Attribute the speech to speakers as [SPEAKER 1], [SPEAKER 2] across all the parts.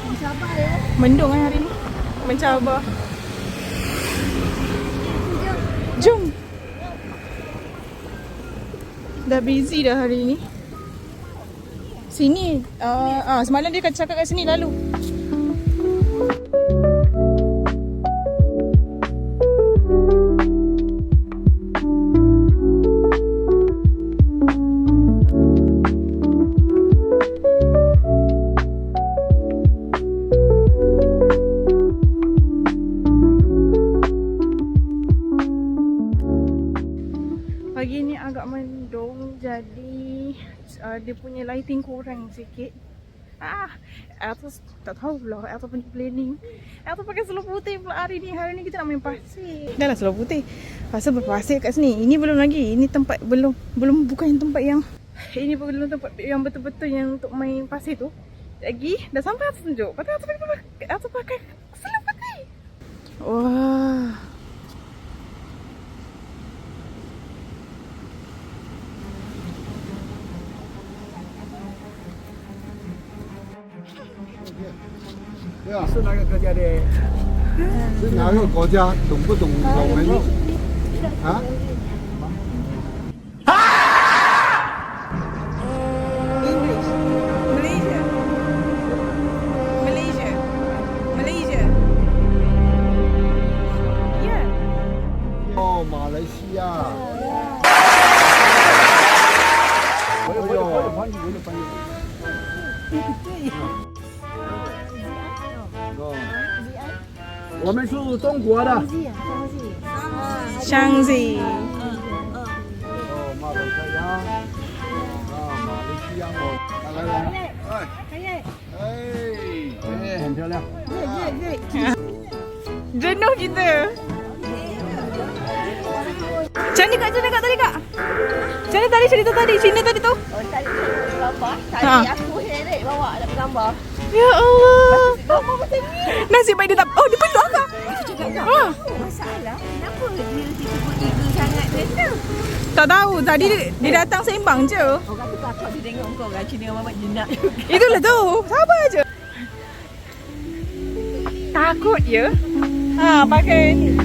[SPEAKER 1] Mencabar ya.
[SPEAKER 2] Mendung kan hari ni. Mencabar. Jom. Dah busy dah hari ni. Sini. Semalam dia cakap kat sini lalu. Pagi ni agak mendung, jadi dia punya lighting kurang sikit. Atas tak tahu pula, Atas punya planning. Atas pakai seluar putih pula hari ni. Hari ni kita nak main pasir. Dah lah seluar putih. Pasal berpasir kat sini. Ini belum lagi. Ini tempat belum bukan tempat yang ini belum tempat yang betul-betul yang untuk main pasir tu. Lagi dah sampai atas tunjuk. Patut Atas pakai seluar putih. Wah.
[SPEAKER 3] 是哪个国家的？是哪个国家？懂不懂我们？啊？ 哦，马来西亚。我有翻译。我们是中国的。
[SPEAKER 2] 湘西。
[SPEAKER 3] 马来西亚。马来西亚哦，来，很漂亮。
[SPEAKER 2] Jenuh kita. Macam ni kak, tadi kak. Macam ni tadi cerita tadi, Cina tadi tu.
[SPEAKER 1] Oh, tadi gambar. Tadi aku heret bawa nak gambar.
[SPEAKER 2] Ya Allah.
[SPEAKER 1] Gambar macam ni.
[SPEAKER 2] Nasib baik dia tak. Oh, dia peluk kak.
[SPEAKER 1] Masalah, kenapa dia disebut eagle sangat dia tu?
[SPEAKER 2] Tak tahu, tadi dia datang sembang je.
[SPEAKER 1] Orang tu takut dia tengok kau kan Cina dengan Mamat jenak.
[SPEAKER 2] Itulah tu. Sabar je. Takut je. Pakai ni.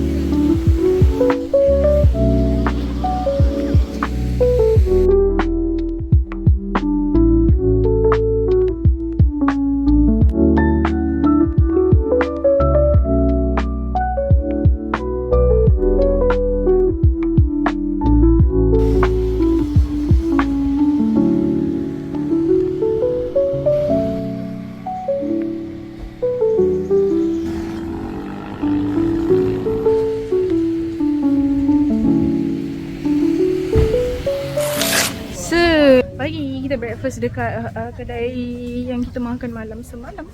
[SPEAKER 2] Pagi kita breakfast dekat kedai yang kita makan malam semalam.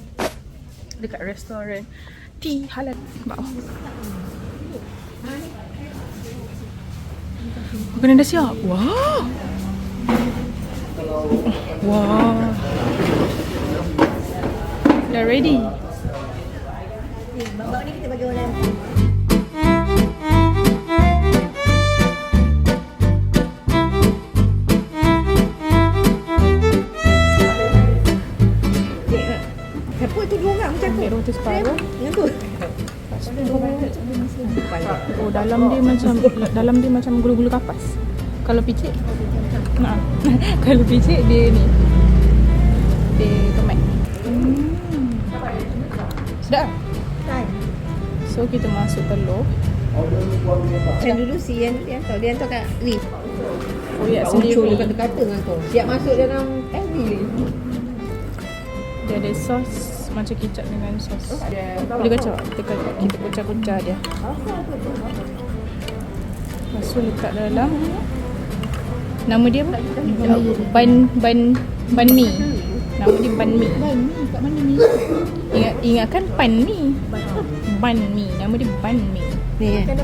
[SPEAKER 2] Dekat restoran Tea Halal. Makanan dah siap. Wah. Wah. Dah ready.
[SPEAKER 1] Babak ni kita bagi orang.
[SPEAKER 2] Ambil roti separuh.
[SPEAKER 1] Yang tu.
[SPEAKER 2] Oh, dalam dia macam gulu-gulu kapas. Kalau picit, kalau picit dia ni. Dia kemat. Sedap. So kita masuk telur.
[SPEAKER 1] Macam dulu si yang tahu dia hantar kat lift.
[SPEAKER 2] Oh ya,
[SPEAKER 1] Cuba
[SPEAKER 2] sendiri.
[SPEAKER 1] kata-kata dengan kau. Siap masuk dalam lift.
[SPEAKER 2] Dia ada sos macam kicap dengan sos. Boleh kacau. Kita kucah-kucah dia. Lepas tu letak dalam. Nama dia apa? Ban mi. Nama dia ban mi.
[SPEAKER 1] Ban mi kat mana ni?
[SPEAKER 2] Ingatkan pan mi. Ban mi. Nama dia ban mi.
[SPEAKER 1] Ni kan.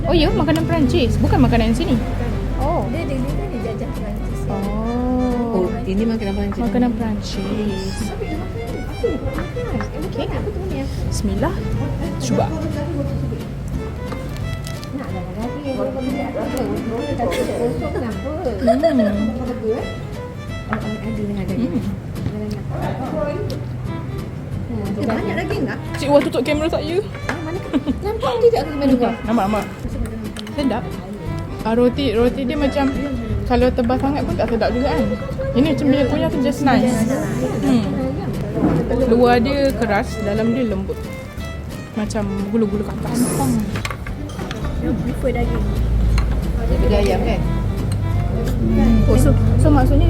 [SPEAKER 2] Oh ya, makanan Perancis. Bukan makanan sini. Oh.
[SPEAKER 1] Dia jajah Perancis.
[SPEAKER 2] Oh.
[SPEAKER 1] Ini makanan Perancis.
[SPEAKER 2] Makanan Perancis.
[SPEAKER 1] Okey, apa tu ni?
[SPEAKER 2] Bismillah. Cuba.
[SPEAKER 1] banyak daging tak?
[SPEAKER 2] Cik Wah tutup kamera saya.
[SPEAKER 1] Mana nampak tidak ke mana gua?
[SPEAKER 2] Nampak. Sedap. Roti dia macam kalau tebal sangat pun tak sedap juga kan. Ini macam milk punya tu just nice. Luar dia keras, dalam dia lembut. Macam gulu-gulu kapas.
[SPEAKER 1] Dia prefer daging.
[SPEAKER 4] Dia ayam kan?
[SPEAKER 2] Oh, so maksudnya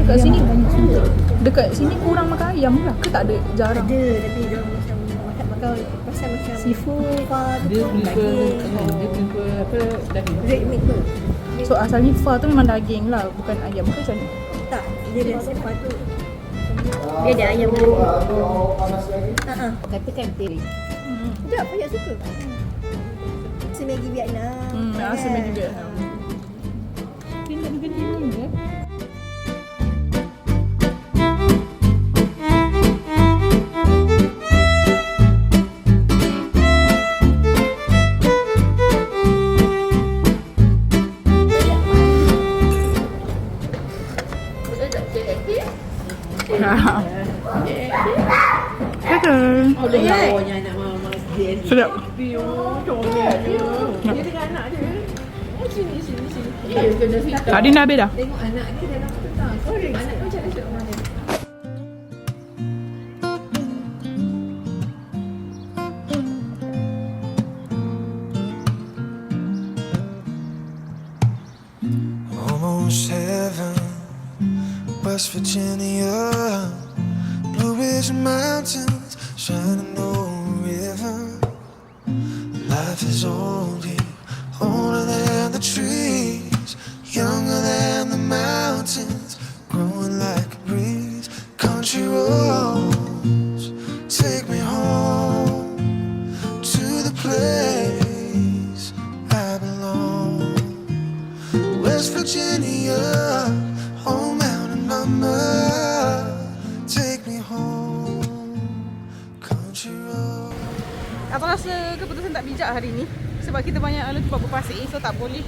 [SPEAKER 2] dekat sini kurang makan ayam lah ke tak ada? Jarang.
[SPEAKER 1] Ada tapi dia macam makan pasal macam
[SPEAKER 2] Seafood.
[SPEAKER 4] Dia prefer apa daging.
[SPEAKER 1] red meat tu.
[SPEAKER 2] So asalnya pho tu memang daging lah, bukan ayam ke macam ni?
[SPEAKER 1] Tak, dia ada sepat tu. Dia ada ayam dulu.
[SPEAKER 4] Katakan teri.
[SPEAKER 1] Sedap, banyak suka. Rasa Maggi Vietnam.
[SPEAKER 2] Rasa Maggi Vietnam.
[SPEAKER 4] Dia nak gini ya.
[SPEAKER 2] Betul.
[SPEAKER 4] Lawanya anak mama dia.
[SPEAKER 2] Sedap.
[SPEAKER 4] Dia dengan anak dia. Sini. Kena situ.
[SPEAKER 2] Tadi dah habis dah?
[SPEAKER 4] Tengok anak dia dalam petang. Korang anak tu macam mana duduk mana?
[SPEAKER 5] Almost heaven, West Virginia, Blue Ridge Mountains, shining over river. Life is old here, older than the trees, younger than the mountains, growing like a breeze. Country roads take me home to the place I belong. West Virginia, oh mountain mama, take me home, country road.
[SPEAKER 2] Aku rasa keputusan tak bijak hari ni sebab kita banyak lalu tempat berpasir, so tak boleh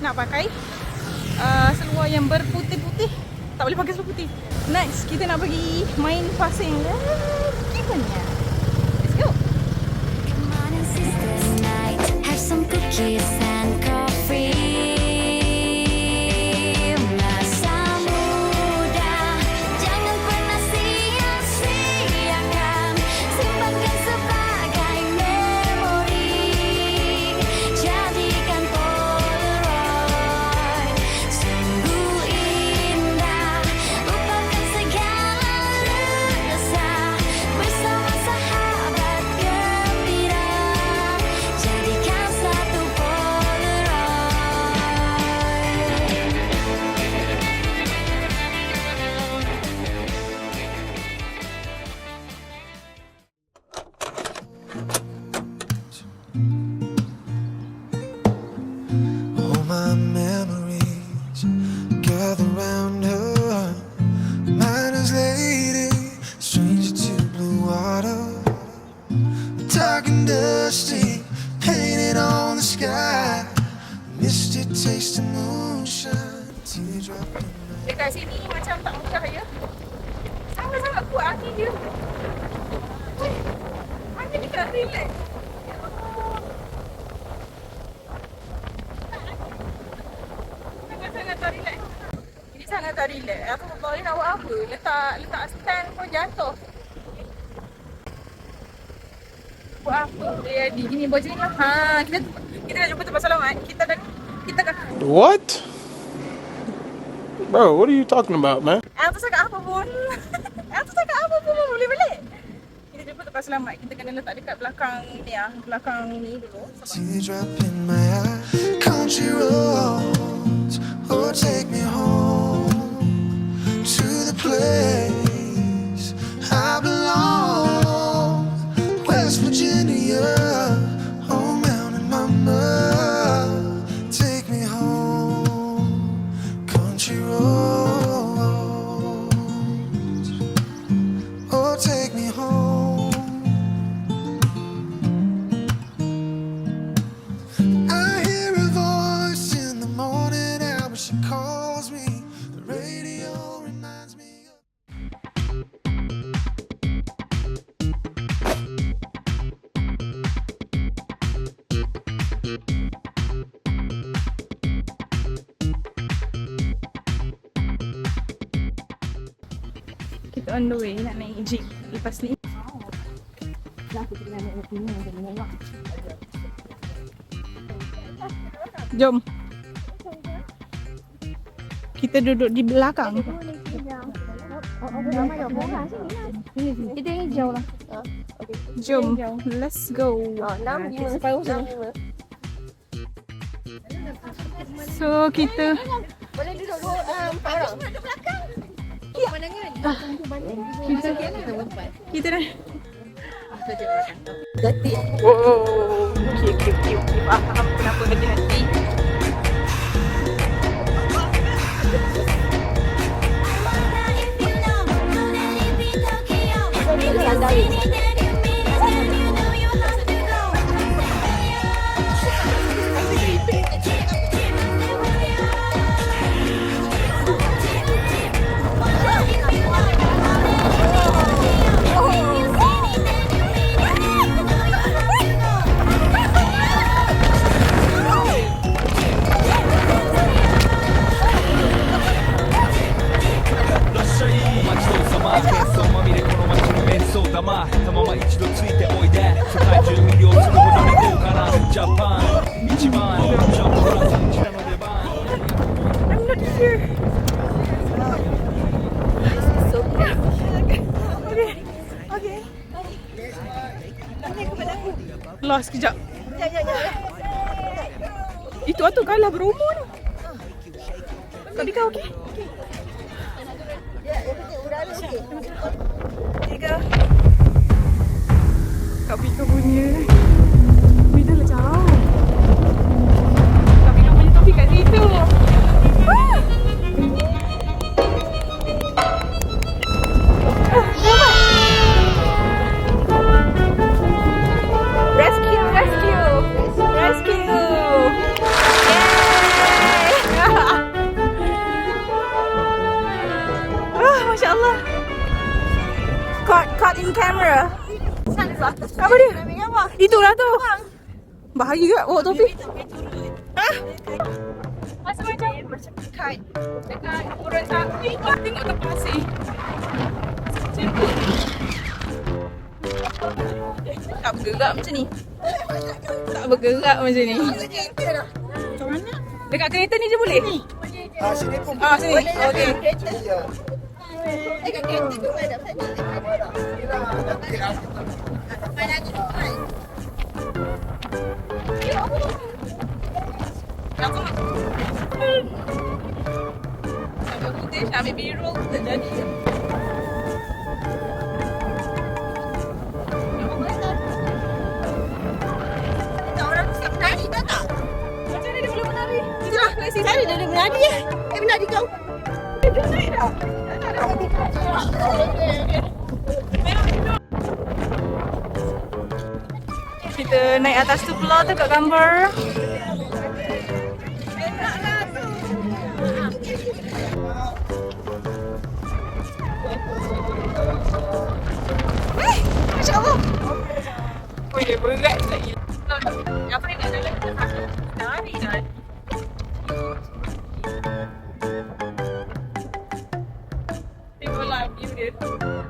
[SPEAKER 2] nak pakai seluar yang berputih-putih. Tak boleh pakai seluar putih. Next, kita nak pergi main pasir lagi banyak. Let's go.
[SPEAKER 6] Come on and sister tonight, have some cookies and coffee. Masa muda, jangan pernah sia-siakan, simpankan sebagai memori, jadikan Polaroid. Sungguh indah, lupakan segala resah, bersama sahabat gembira, jadikan satu Polaroid.
[SPEAKER 5] All my memories gather round her. Miner's lady, stranger to blue water. Dark and dusty, painted on the sky. Misty taste of moonshine. Teardrop in my
[SPEAKER 2] Dekat sini macam tak mudah ya. Sangat-sangat kuat angin dia. Weh, angin dia tak relax. Ya Allah. Sangat-sangat tak relax. Ini sangat tak relax. Aku baru nak buat apa? Letak stand pun jatuh. Buat apa? Jadi gini buat macam ni lah. Kita dah jumpa tempat selamat. Kita dah
[SPEAKER 7] What? Bro, what are you talking about, man?
[SPEAKER 2] El tu cakap apa pun. El tu cakap apa pun boleh balik. Kita jumpa tempat selamat. Kita kena letak dekat belakang ni ah, belakang ni dulu.
[SPEAKER 5] teardrop in my eye. Country roads, oh take me home to the place I belong. West Virginia, oh mountain mama, take me home. Country roads, oh take me home. I hear a voice in the morning hour, she calls me.
[SPEAKER 2] on the way nak naik jeep. Lepas ni jom kita duduk di belakang.
[SPEAKER 1] Kita yang hijau lah.
[SPEAKER 2] Jom, let's go.
[SPEAKER 1] 6 separuh sana.
[SPEAKER 2] So kita
[SPEAKER 1] Boleh duduk 4 orang.
[SPEAKER 2] kita dah. Oh, okay. Faham kenapa hati-hati. Lost kejap. Itu tu kalah berumur ni. Kau Dika okey? Tiga. Kak Pika punya Bida lah jauh. Kak Pika punya topi kat situ. Caught in camera. Apa dia? Itulah tu. Bahaya kat bawa topi. Hah? Masa macam kite dekat orang sapi. Tengok ke pasir. Tak bergerak macam ni. Tak bergerak macam ni. Macam mana? Dekat kereta ni je boleh?
[SPEAKER 3] Sini pun.
[SPEAKER 2] Sini. Okey.
[SPEAKER 1] Dekat kereta tu ada sana. Mana lagi tu kan? Sambil putih, ambil biru, tak jadi. Orang tu siap menari tak? Macam mana dia boleh menari? Itulah, saya dah menari ya. Menari kau. Dia naik dah. Kita naik atas tu pula tengok gambar. Masya Allah. Oh, dia berat lagi. Apa ni nak dalam kita? Nari dah. Tengok lah view dia.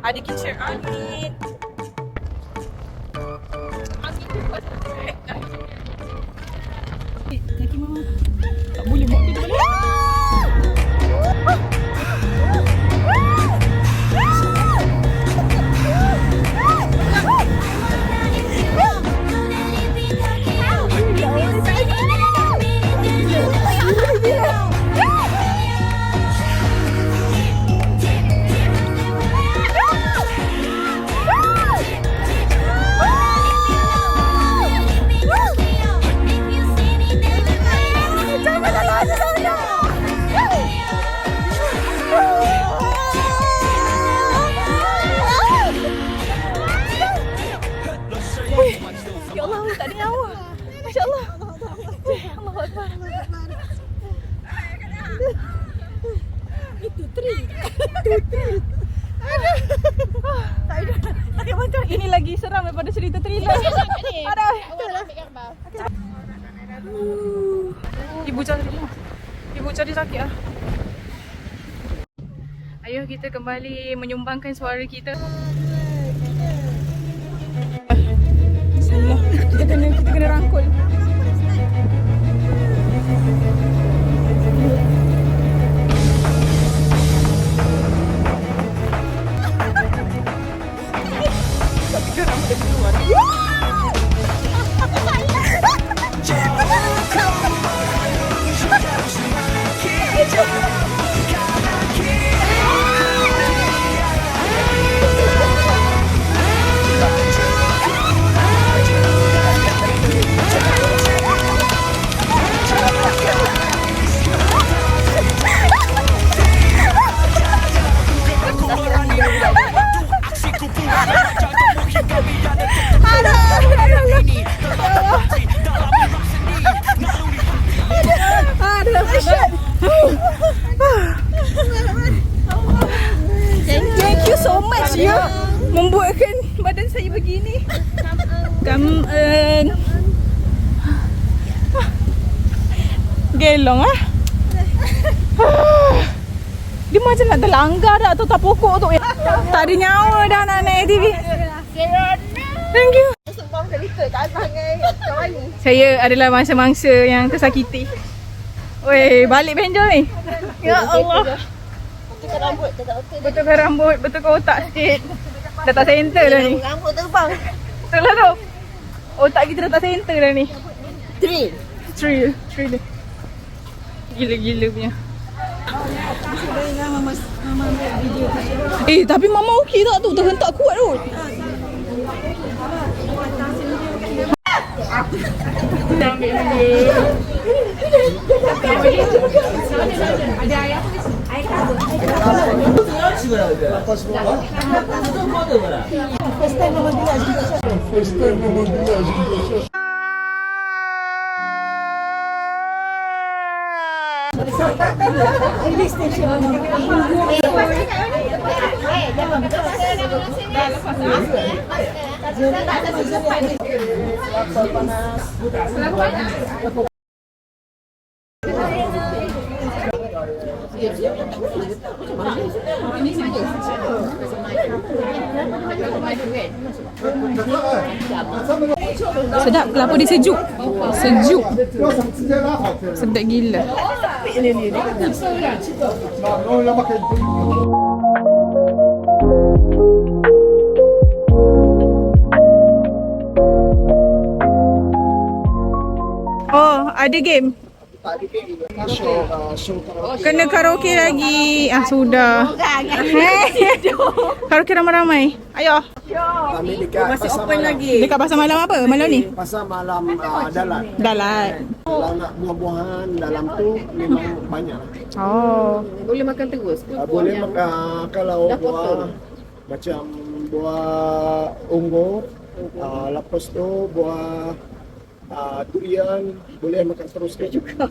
[SPEAKER 1] Ada kitchen angin. Angin tu buat kaki mama. Tak boleh buat kita boleh. Ya Allah, tak ada nyawa. Masya Allah. Allahu Akbar. Itu tree. Tak ada macam ini lagi seram daripada cerita thriller. Ada. Ibu cari sakit ah.
[SPEAKER 2] Ayo kita kembali menyumbangkan suara kita. Semua kita kena rangkul. Thank you so much ya membuatkan badan saya begini. Kamen. Gelong ah. Dia macam nak terlanggar dah tu tak pokok tu. Tak ada nyawa dah nak naik TV. Thank you. Saya adalah mangsa-mangsa yang tersakiti. Weh, balik benjol ni. Ya Allah. Betulkan rambut, betulkan otak sikit. Dah tak center dah ni.
[SPEAKER 1] Rambut terbang.
[SPEAKER 2] Betul lah tu. Otak kita dah tak center dah ni. Thrill dia. Gila-gila punya. Tapi mama okey tak tu? Terhentak kuat tu. Kita ambil dulu. Ada air apa? Air kabut. First time mama bila sedap, kelapa dia sejuk. Sedap gila. Oh, ada game. Kena karaoke lagi. Sudah. Karaoke ramai-ramai. Ayo.
[SPEAKER 3] Kami dekat pasar malam.
[SPEAKER 2] Dekat pasar malam apa? Malam ni?
[SPEAKER 3] Pasar malam Dalat.
[SPEAKER 2] Dalam.
[SPEAKER 3] Kalau nak buah-buahan dalam tu memang banyak.
[SPEAKER 2] Oh.
[SPEAKER 4] Boleh makan terus.
[SPEAKER 3] Boleh makan kalau buah macam buah ungu, lepas tu buah durian boleh makan terus juga.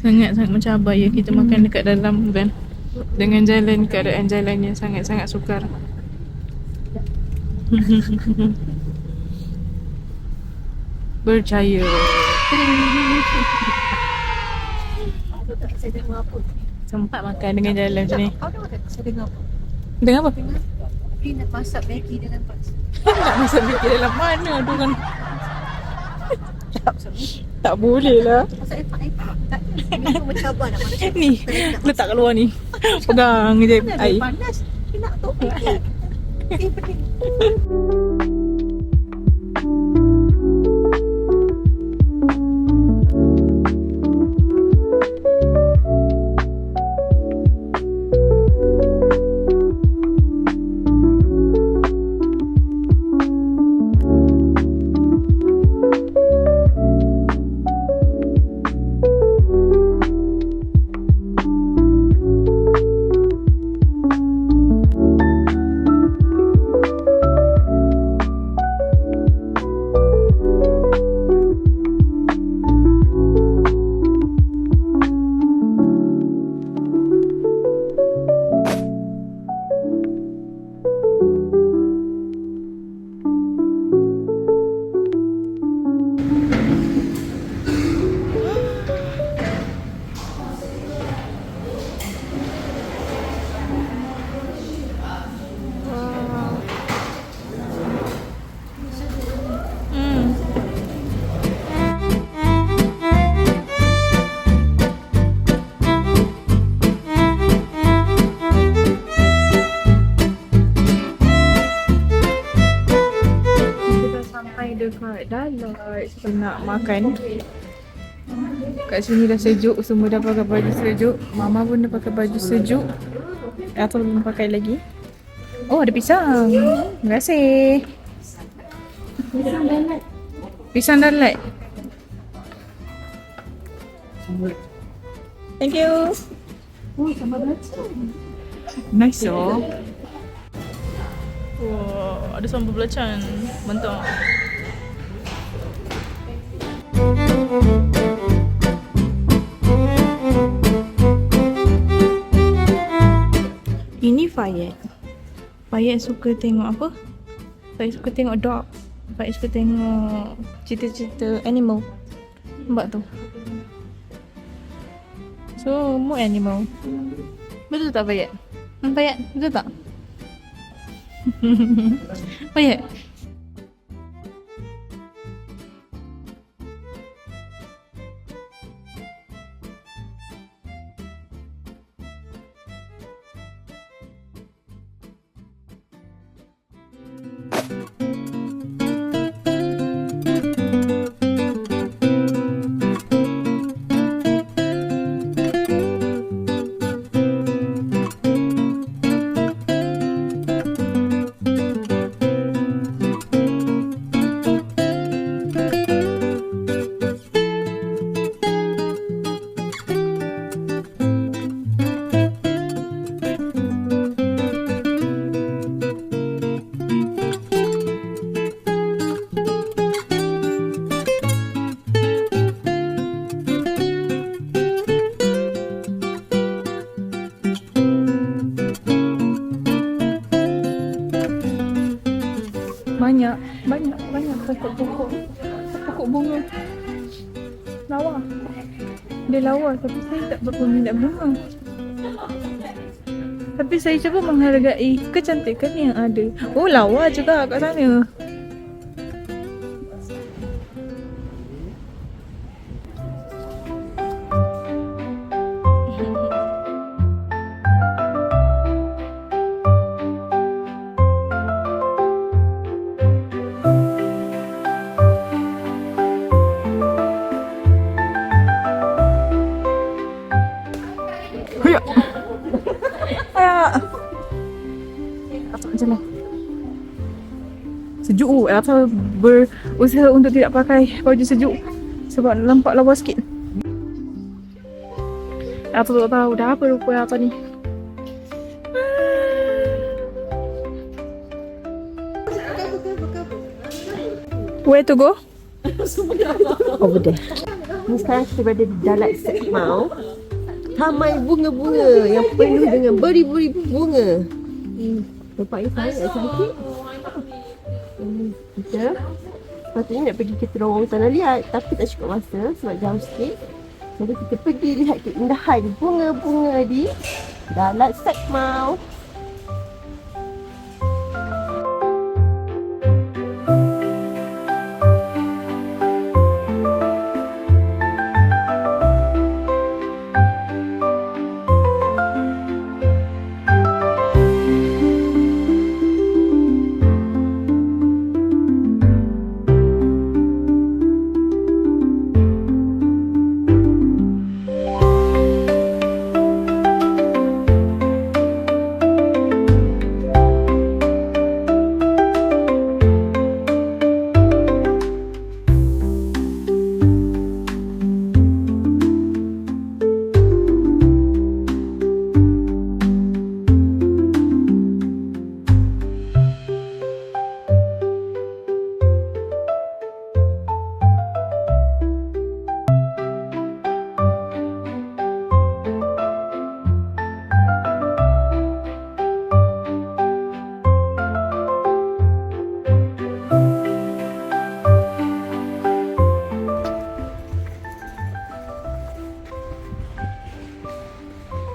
[SPEAKER 2] Sangat-sangat mencabar ya kita makan dekat dalam van. Dengan keadaan jalan yang sangat-sangat sukar. Percaya. Sempat makan dengan jalan macam ni.
[SPEAKER 1] Saya dengar apa?
[SPEAKER 2] Dengan apa?
[SPEAKER 1] Dia nak masak Maggi dalam pas.
[SPEAKER 2] Nak masak fikir dalam mana tu kan? Tak boleh lah.
[SPEAKER 1] Masak epak. Tak ada. Mencabar nak masak.
[SPEAKER 2] Ni, letak kat luar ni. Pegang je air.
[SPEAKER 1] Panas. Dia nak tu. Pening.
[SPEAKER 2] dekat dalam kalau nak makan. Kat sini dah sejuk, semua dah pakai baju sejuk. Mama pun dah pakai baju sejuk. Atau belum pakai lagi. Oh, ada pisang. Terima kasih. Pisang dalat. Thank you. Oh, sambal belacan. Nice oh. Wow, ada sambal belacan. Mantap. Ini Fayet. Fayet suka tengok apa? Fayet suka tengok dog. Fayet suka tengok cerita-cerita animal. Nampak tu? So, more animal. Betul tak Fayet? Fayet, betul tak? Fayet? Banyak pokok bunga. Lawa. Dia lawa tapi saya tak berapa minat bunga. Tapi saya cuba menghargai kecantikan yang ada. Oh, lawa juga kat sana. Jalan. Sejuk oh, Elsa berusaha untuk tidak pakai baju sejuk sebab nampak lawa sikit. Elsa tak tahu dah apa rupa Elsa ni. Where to go?
[SPEAKER 1] Over there. Ni sekarang kita berada di Dalat Sekmau, taman bunga-bunga yang penuh dengan beribu-ribu bunga. Tempatnya sangat cantik. Kita sepatutnya nak pergi ke terowong tanah liat, tapi tak cukup masa sebab jauh sikit. Jadi kita pergi lihat keindahan bunga-bunga di Dalat Sekmau.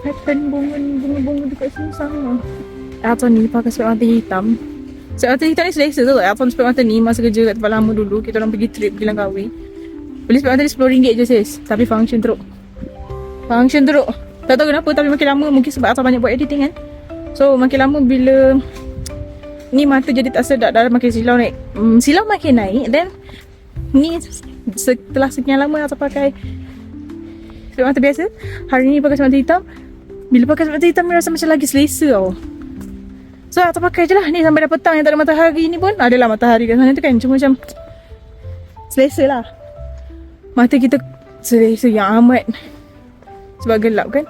[SPEAKER 2] Pattern bunga-bunga dekat sini sama. Elton ni pakai spek mata hitam. Spek mata hitam ni selesa tu. Elton spek mata ni masa kerja kat tempat lama dulu. Kita orang pergi trip pergi Langkawi. Beli spek mata ni RM10 je sis. Tapi function teruk. Tak tahu kenapa tapi makin lama mungkin sebab Elton banyak buat editing kan. So makin lama bila ni mata jadi tak sedap dah makin silau naik. Silau makin naik, then ni setelah sekian lama Atta pakai semata biasa, hari ni pakai semata hitam. Bila pakai semata hitam ni rasa macam lagi selesa tau. So Atta pakai je lah ni sampai dah petang yang tak ada matahari ni pun. Adalah matahari kat sana tu kan, cuma macam selesa lah. Mata kita selesa yang amat sebab gelap kan.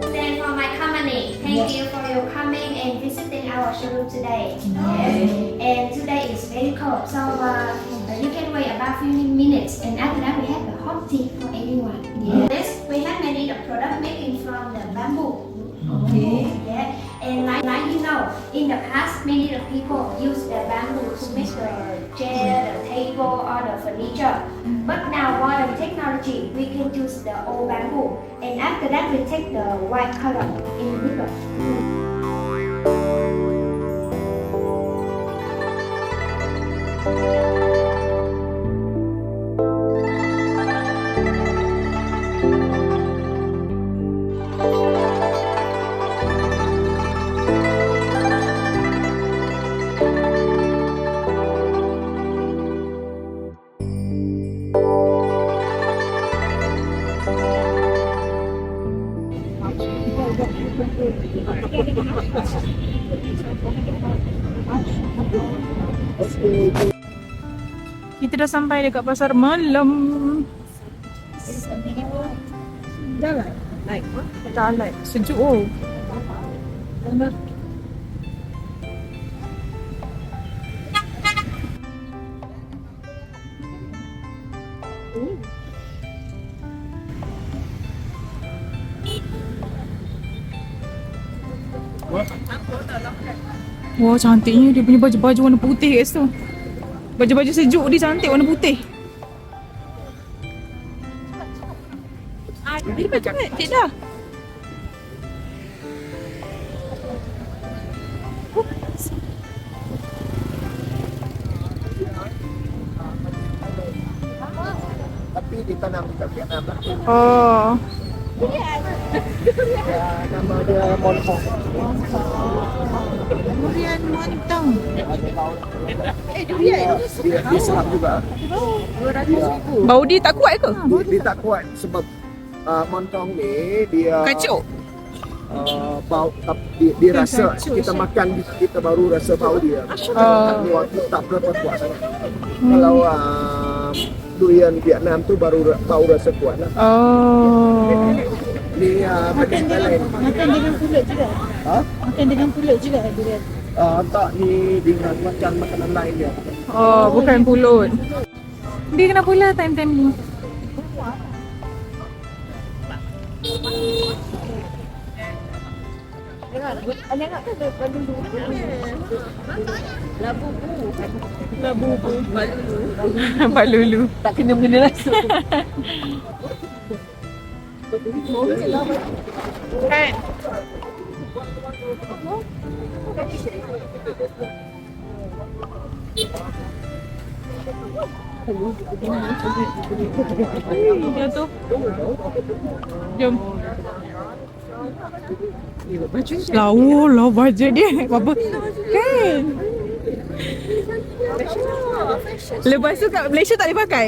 [SPEAKER 6] Stand for my company. Thank you for your coming and visiting our showroom today. Yes. And today is very cold, so you can wait about few minutes. And after that, we have a hot tea for everyone. Yes. We have many the product making from the bamboo. Okay. Yeah. And like you know, in the past, many of people use the bamboo to make the chair, the table, or the furniture. But now modern technology, we can use the old bamboo. And after that, we take the white color in the middle.
[SPEAKER 2] Kita dah sampai dekat pasar malam. Jalan. Naik. Jalan. Sejuk oh. Wah, cantiknya dia punya baju-baju warna putih kat situ. Baju-baju sejuk dia cantik warna putih. Dia baju cantik dah.
[SPEAKER 3] Tapi ditanam kat Vietnam lah.
[SPEAKER 2] Oh.
[SPEAKER 3] Nama dia Montong.
[SPEAKER 2] Durian montong.
[SPEAKER 3] Dia sedap juga.
[SPEAKER 2] Bau dia tak kuat ke?
[SPEAKER 3] Dia tak kuat sebab montong ni dia
[SPEAKER 2] Kacuk.
[SPEAKER 3] bau dia rasa kita makan kita baru rasa bau dia. Waktu tak berapa kuat sangat. Kalau durian Vietnam tu baru bau rasa kuat lah.
[SPEAKER 2] Oh.
[SPEAKER 3] Ni benda lain.
[SPEAKER 4] Makan dengan pulut juga.
[SPEAKER 3] Ha?
[SPEAKER 4] Makan dengan pulut juga durian.
[SPEAKER 3] Tak ni dengan macam makanan lain dia.
[SPEAKER 2] Oh, bukan pulut. Dia kena pula time-time ni. Balulu.
[SPEAKER 1] Tak kena rasa.
[SPEAKER 2] Kan? Dia tu. Jom.
[SPEAKER 1] Baju
[SPEAKER 2] Lah budget dia. Berapa? Kan? Lepas tu kat Malaysia tak boleh pakai?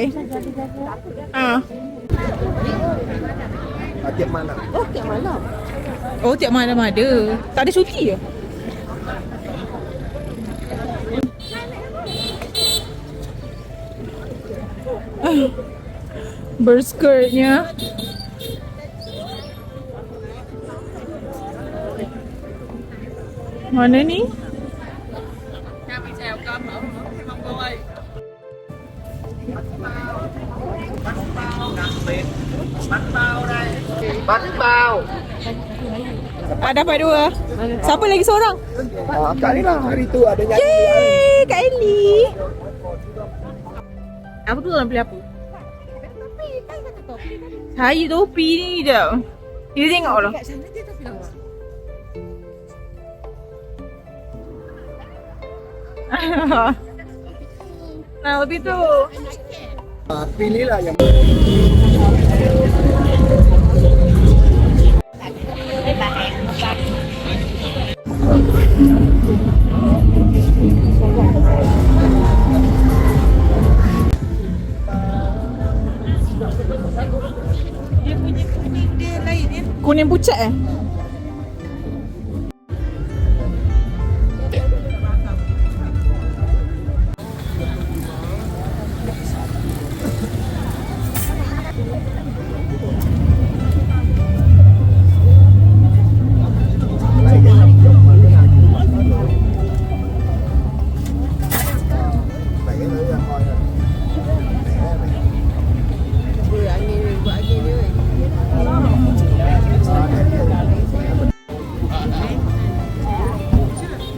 [SPEAKER 3] Tiap malam.
[SPEAKER 1] Oh, tiap malam.
[SPEAKER 2] Oh, tiap malam ada. Tak ada cuti ke? Berskirtnya. Mana ni?
[SPEAKER 3] Bánh bao.
[SPEAKER 2] Dapat 2. Siapa lagi seorang?
[SPEAKER 3] Kak ni lah hari tu ada nyanyi.
[SPEAKER 2] Yeay, Kak Ellie. Apa tu orang beli apa? Saya topi ni dah. Kita tengok lah. Nah, lebih tu.
[SPEAKER 3] Pilihlah yang
[SPEAKER 2] Kuning pucat eh?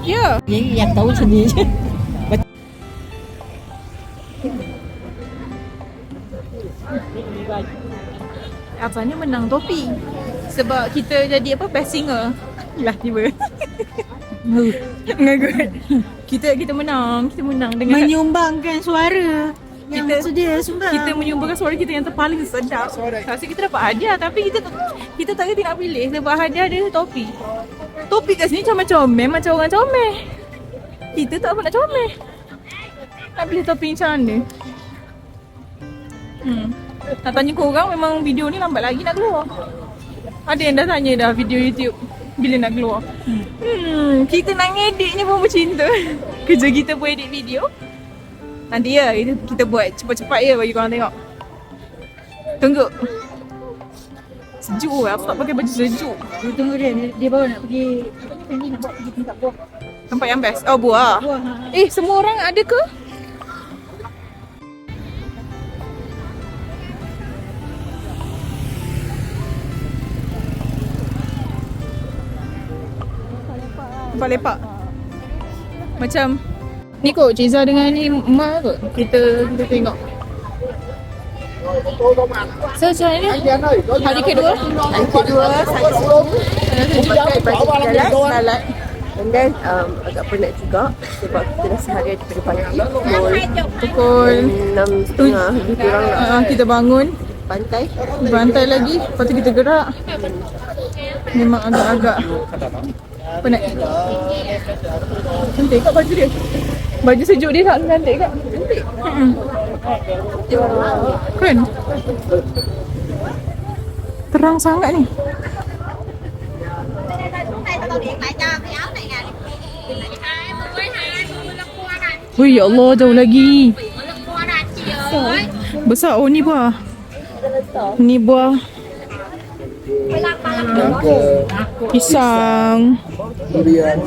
[SPEAKER 2] Ya.
[SPEAKER 1] Ni yang tahu sendiri je.
[SPEAKER 2] Abangnya menang topi. Sebab kita jadi apa? Best singer. Lah tiba. Ngagut. Kita menang dengan
[SPEAKER 4] Menyumbangkan suara yang sedia sumbang.
[SPEAKER 2] kita menyumbangkan suara kita yang terpaling sedap. Rasa kita dapat hadiah tapi kita tak reti nak pilih sebab hadiah dia topi. Topi kat sini comel-comel macam orang comel. Kita tak apa nak comel. Nak pilih topi macam mana? Nak tanya korang memang video ni lambat lagi nak keluar. Ada yang dah tanya dah video YouTube bila nak keluar. Kita nak ngeditnya pun bercinta. Kerja kita pun edit video. Nanti ya kita buat cepat-cepat ya bagi korang tengok. Tunggu. Sejuk lah, aku tak pakai baju sejuk.
[SPEAKER 4] Tunggu dia baru nak pergi ni nak buat pergi tempat buah.
[SPEAKER 2] Tempat yang best. Oh, buah. Semua orang ada ke? Tempat lepak. Macam ni kot Ciza dengan ni Mak kot. Kita tengok. So macam ni hari kedua.
[SPEAKER 1] Hari kedua saya pakai baju dalat. And then agak penat juga sebab kita dah seharian daripada pagi
[SPEAKER 2] Pukul
[SPEAKER 1] 6.30 lebih kurang lah
[SPEAKER 2] kita bangun
[SPEAKER 1] pantai.
[SPEAKER 2] lagi. Lepas tu kita gerak. Memang agak-agak penat. Cantik kat baju dia. Baju sejuk dia tak cantik kat? Cantik. Kan? Terang sangat ni. Wih, ya Allah, jauh lagi. Besar. Oh, ni buah. Ni buah pisang.
[SPEAKER 3] durian.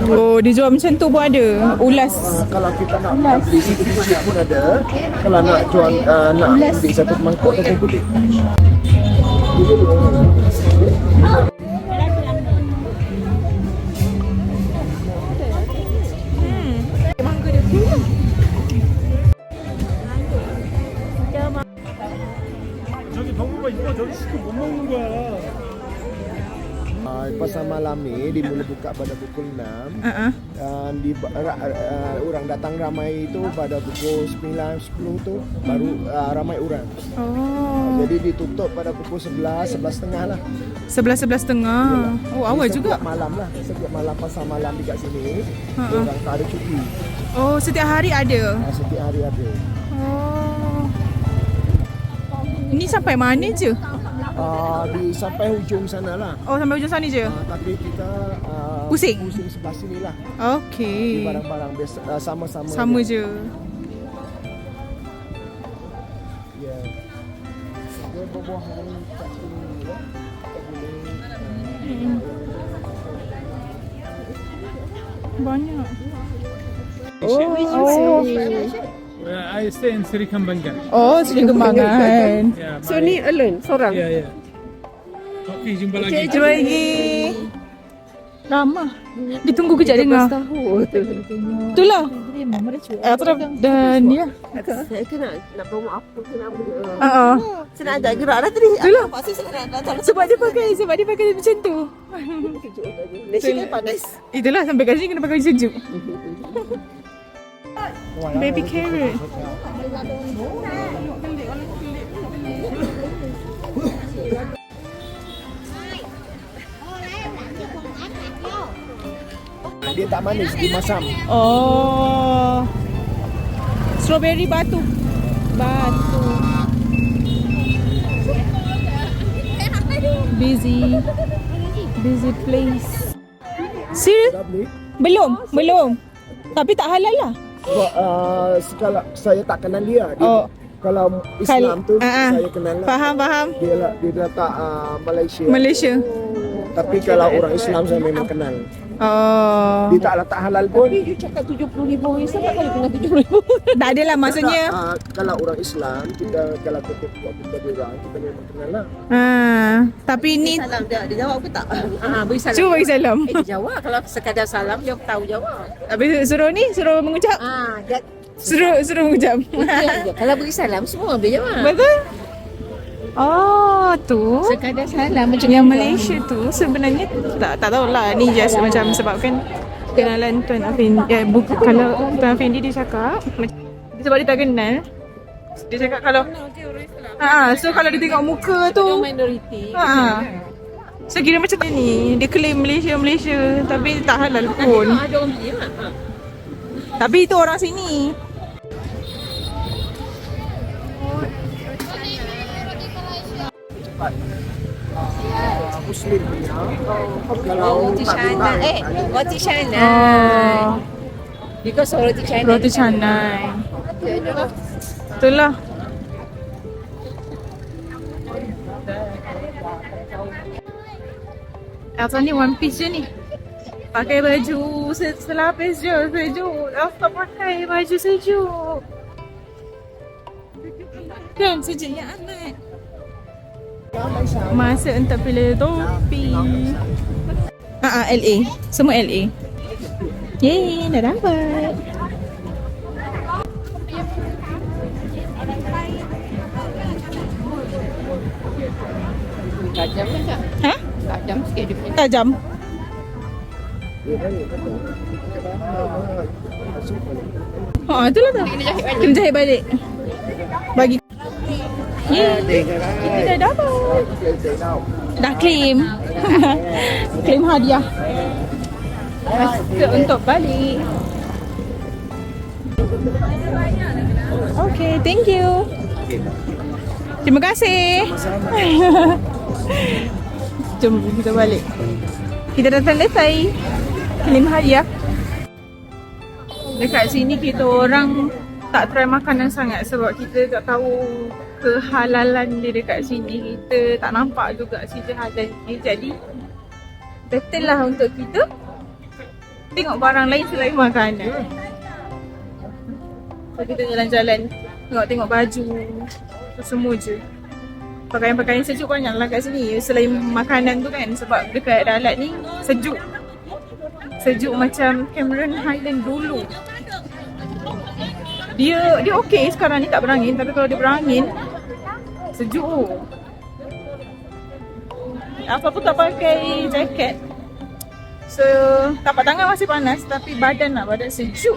[SPEAKER 2] Oh, dia jual macam tu pun ada. Ulas.
[SPEAKER 3] Kalau kita nak beli sikit pun ada. Kalau nak jual nak beli satu mangkuk ataupun putih. Pasar malam ni dimulai buka pada pukul 6. Dan orang datang ramai itu pada pukul 9-10 tu baru ramai orang. Jadi ditutup pada pukul 11-11.30 lah.
[SPEAKER 2] 11-11.30. Oh, awal juga.
[SPEAKER 3] Setiap malam lah. Setiap malam pasar malam dekat sini orang tak ada cuti.
[SPEAKER 2] Oh, setiap hari ada.
[SPEAKER 3] Setiap hari ada.
[SPEAKER 2] Oh. Ini sampai mana je?
[SPEAKER 3] Sampai hujung sana lah.
[SPEAKER 2] Oh, sampai hujung sana je?
[SPEAKER 3] Tapi kita
[SPEAKER 2] pusing
[SPEAKER 3] sebelah sini lah.
[SPEAKER 2] Okey.
[SPEAKER 3] Barang-barang sama-sama.
[SPEAKER 2] Sama je.
[SPEAKER 3] Ya. Dia buah-buahan kat sini lah.
[SPEAKER 2] Banyak.
[SPEAKER 8] I stay in Sri Kembangan.
[SPEAKER 2] Oh, Sri Kembangan.
[SPEAKER 8] Yeah,
[SPEAKER 1] So ni alone, seorang?
[SPEAKER 8] yeah. Okay, jumpa lagi.
[SPEAKER 2] Jumpa lagi. Lama. Ditunggu kejap dengar. Itulah. Atraf dan dia.
[SPEAKER 1] Saya nak promo apa ke nak benda. Saya nak ajak gerak dah tadi.
[SPEAKER 2] Itulah.
[SPEAKER 1] Apa saya nak datang.
[SPEAKER 2] Sebab dia pakai macam tu.
[SPEAKER 1] Malaysia kan panas.
[SPEAKER 2] Itulah sampai kat sini kena pakai sejuk. Baby carrot.
[SPEAKER 3] Dia tak manis, dia masam.
[SPEAKER 2] Oh. Strawberry batu. Busy place. Serius? Belum. Tapi tak halal lah.
[SPEAKER 3] Kalau saya tak kenal dia. Kalau Islam tu saya kenal lah.
[SPEAKER 2] Faham.
[SPEAKER 3] Dia letak
[SPEAKER 2] Malaysia.
[SPEAKER 3] Tapi kalau orang Islam saya memang kenal.
[SPEAKER 2] Oh.
[SPEAKER 3] Dia tak letak halal pun.
[SPEAKER 1] Dia cakap 70,000 Islam tak kali kena 70,000.
[SPEAKER 2] Tak adalah maksudnya.
[SPEAKER 3] Kalau orang Islam kalau kita orang kita memang kenal lah.
[SPEAKER 2] Tapi ni
[SPEAKER 1] Salam dia jawab ke tak? Beri salam.
[SPEAKER 2] cuba bagi salam.
[SPEAKER 1] Dia jawab. Kalau sekadar salam dia tahu jawab.
[SPEAKER 2] Habis suruh mengucap.
[SPEAKER 1] Dia
[SPEAKER 2] Suruh mengucap.
[SPEAKER 1] kalau beri salam semua dia jawab.
[SPEAKER 2] Betul? Oh, tu.
[SPEAKER 1] Sekadar salam macam
[SPEAKER 2] Yang Malaysia tu sebenarnya tak tahulah, ni just macam sebabkan kenalan Tuan Afindi. Kalau Tuan Afindi dia cakap sebab dia tak kenal, dia cakap kalau so kalau dia tengok muka tu
[SPEAKER 1] minoriti.
[SPEAKER 2] So kira macam ni, dia claim Malaysia tapi tak halal pun.
[SPEAKER 1] Ada orang beli lah.
[SPEAKER 2] Tapi itu orang sini.
[SPEAKER 3] Muslim punya.
[SPEAKER 1] Roti canai. Roti canai.
[SPEAKER 2] Oh,
[SPEAKER 1] Because roti canai.
[SPEAKER 2] roti canai. Itulah. Elsa ni one piece je ni. Pakai baju selapis je, sejuk. Elsa pakai baju sejuk. Kan sejuknya amat. Masa untuk pilih topi. LA. Semua LA. Yeay, dah dapat.
[SPEAKER 1] Tajam kan tak?
[SPEAKER 2] Ha?
[SPEAKER 1] Tajam sikit dia punya.
[SPEAKER 2] Tajam. Itulah tu. Kena jahit balik. Bagi. Kita dah dapat. Dah claim. Claim hadiah. Masa untuk balik. Okay, thank you. Terima kasih. Jom kita balik. Kita dah selesai claim hadiah. Dekat sini kita orang tak try makanan sangat sebab kita tak tahu kehalalan dia dekat sini. Kita tak nampak juga cerita halal ni. Jadi betul lah untuk kita tengok barang lain selain makanan. So kita jalan-jalan, tengok baju, tu semua je. Pakaian-pakaian sejuk banyak lah kat sini selain makanan tu kan. Sebab dekat Dalat ni sejuk. Sejuk macam Cameron Highland dulu. Dia okey sekarang ni tak berangin. Tapi kalau dia berangin Sejuk. Apa pun tak pakai jaket. So, tapak tangan masih panas tapi badan sejuk.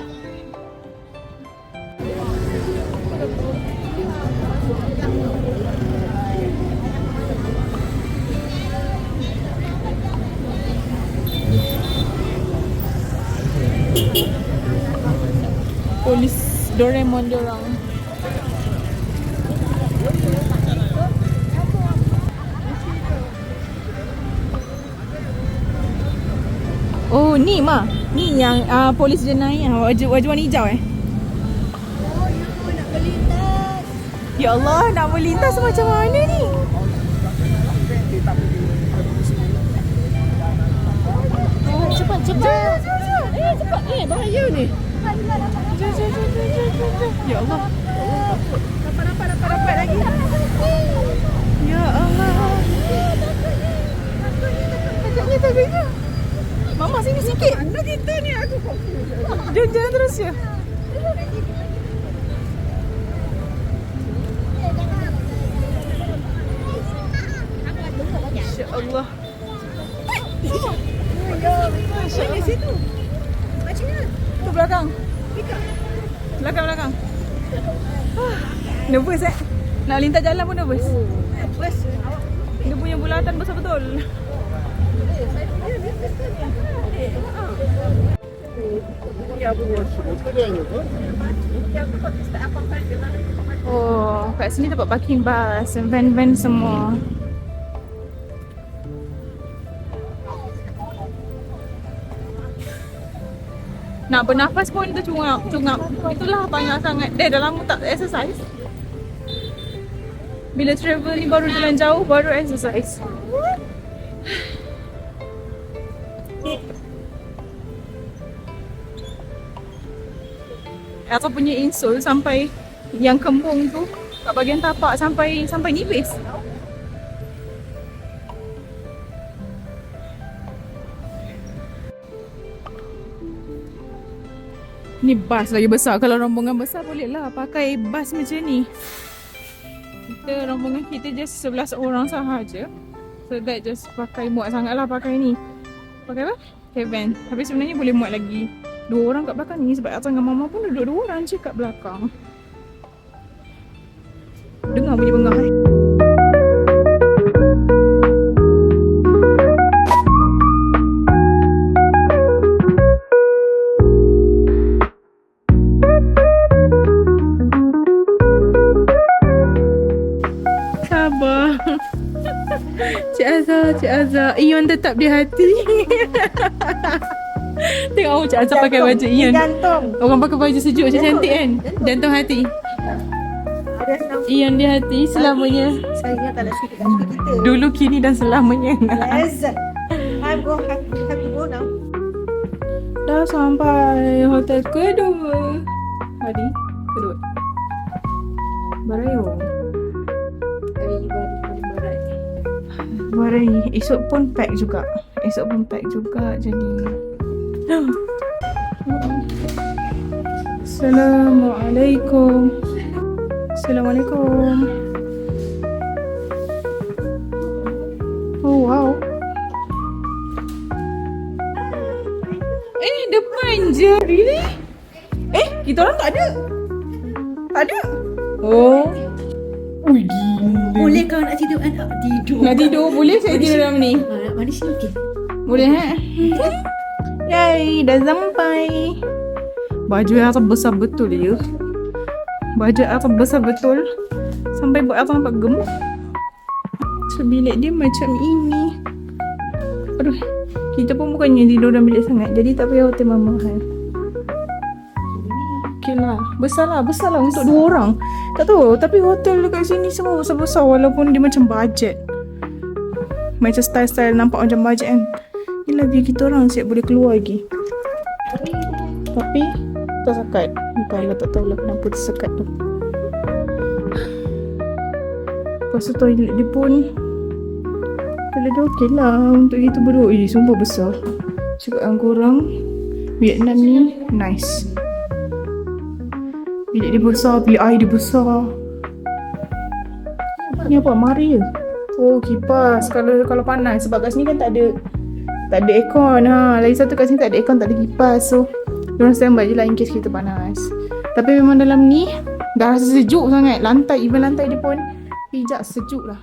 [SPEAKER 2] Polis Doraemon diorang. Oh, ni Ma. Ni yang polis jenayah wajah warna hijau Ya Allah, nak melintas macam mana ni?
[SPEAKER 1] Cepat.
[SPEAKER 2] Cepat.
[SPEAKER 1] Bahaya ni.
[SPEAKER 2] Ya Allah.
[SPEAKER 1] Dapat lagi.
[SPEAKER 2] Ya Allah. Takutnya. Mama sini sikit.
[SPEAKER 1] Mana kita ni? Aku confused.
[SPEAKER 2] Jalan terus ya. Masya Allah.
[SPEAKER 1] Mana situ? Macam mana?
[SPEAKER 2] Tu belakang. Belakang. Nervous Nak lintas jalan pun nervous. Dia punya bulatan besar betul. Oh, kat sini tempat parking bus, van semua. Nak bernafas pun tercungap. Itulah banyak sangat. Dah lama tak exercise. Bila travel ni baru jalan jauh, baru exercise. Atau punya insole sampai yang kembung tu kat bahagian tapak sampai nipis. Ni bas lagi besar. Kalau rombongan besar boleh lah pakai bas macam ni. Rombongan kita just 11 orang sahaja. So that just pakai muat sangat lah pakai ni. Pakai apa? Caravan. Tapi sebenarnya boleh muat lagi 2 orang kat belakang ni. Sebab Atta dengan Mama pun duduk 2 orang je kat belakang. Dengar bunyi bengah Sabar. Cik Azhar, Ion tetap di hati. Tengok Cik Azhar pakai baju Ion. Orang pakai baju sejuk macam cantik kan. Jantung hati. Ion di hati selamanya.
[SPEAKER 1] Saya tak nak sikit kita.
[SPEAKER 2] Dulu, kini dan selamanya.
[SPEAKER 1] Yes. I'm go have to go now.
[SPEAKER 2] Dah sampai hotel kedua. Hari kedua. Barayo. Barai. Esok pun pack juga. Jadi Assalamualaikum. Oh wow. Depan je. Really? Kita orang tak ada. Oh. Ui, gila.
[SPEAKER 1] Boleh kau nak tidur? Nak tidur.
[SPEAKER 2] Nak tidur boleh saya tidur dalam ni?
[SPEAKER 1] Mana sini okey.
[SPEAKER 2] Boleh Yay, dah sampai. Baju yang besar betul ya. Sampai buat Atta nampak gemuk. So bilik dia macam ini. Aduh, kita pun bukannya tidur dalam bilik sangat. Jadi tak payah hotel mahal. Okay lah. Besar lah untuk 2 orang. Tak tahu, tapi hotel dekat sini semua besar-besar walaupun dia macam budget. Macam style-style nampak macam budget kan. Yelah, biar kita orang siap boleh keluar lagi. Tapi tersekat. Entahlah, tak tahulah kenapa tersekat tu. Lepas tu toilet dia pun toilet dia okey lah untuk kita berdua. Sumpah besar. Cakap dengan korang, Vietnam ni nice. Bilik dia besar, PI dia besar. Ni apa? Mari ke? Oh, kipas. Kalau panas. Sebab kat sini kan tak ada aircon. Lagi satu kat sini tak ada aircon, tak ada kipas. So, diorang standby je lah in case kita panas. Tapi memang dalam ni dah rasa sejuk sangat. Even lantai dia pun hijab sejuk lah.